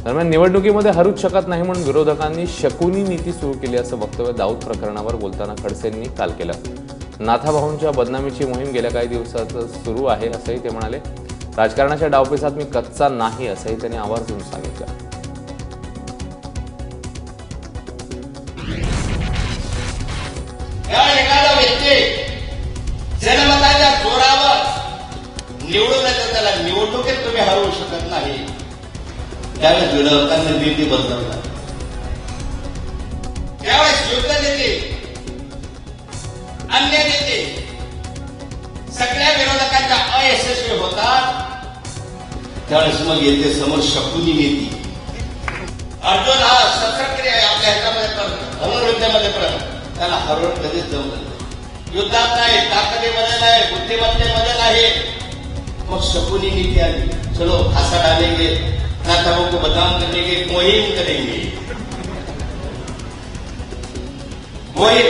दरम्यान निवडणुकीमध्ये हरूच शकत नाही म्हणून विरोधकांनी शकुनी नीती सुरू केली असं वक्तव्य दाऊद प्रकरणावर बोलताना खडसेंनी काल केलं. नाथाभाऊंच्या बदनामीची मोहीम गेल्या काही दिवसात सुरू आहे असंही ते म्हणाले. राजकारणाच्या डावपेचात मी कच्चा नाही असंही त्यांनी आवर्जून सांगितलं. एखादा व्यक्ती जनमताच्या जोरावर निवडून येतो त्याला निवडणुकीत तुम्ही हरवू शकत नाही. त्यावेळेस विरोधकांनी नीती बदलवला. त्यावेळेस युद्ध नेते अन्य नेते सगळ्या विरोधकांच्या अयशस्वी होतात. त्यावेळेस मग येते समोर शकुनी नीती. अर्जुन हा शस्त्रक्रिया आपल्या ह्याच्यामध्ये धनुर्विद्यामध्ये त्याला हरवून कधीच जमलं नाही. युद्धात नाही, ताकदीमध्ये नाही, बुद्धिमत्तेमध्ये नाही. मग शकुनी नीती आली. चलो फासा डालेंगे, नाथाभाऊ को बदनाम करने की मुहिम करेंगे. मुहिम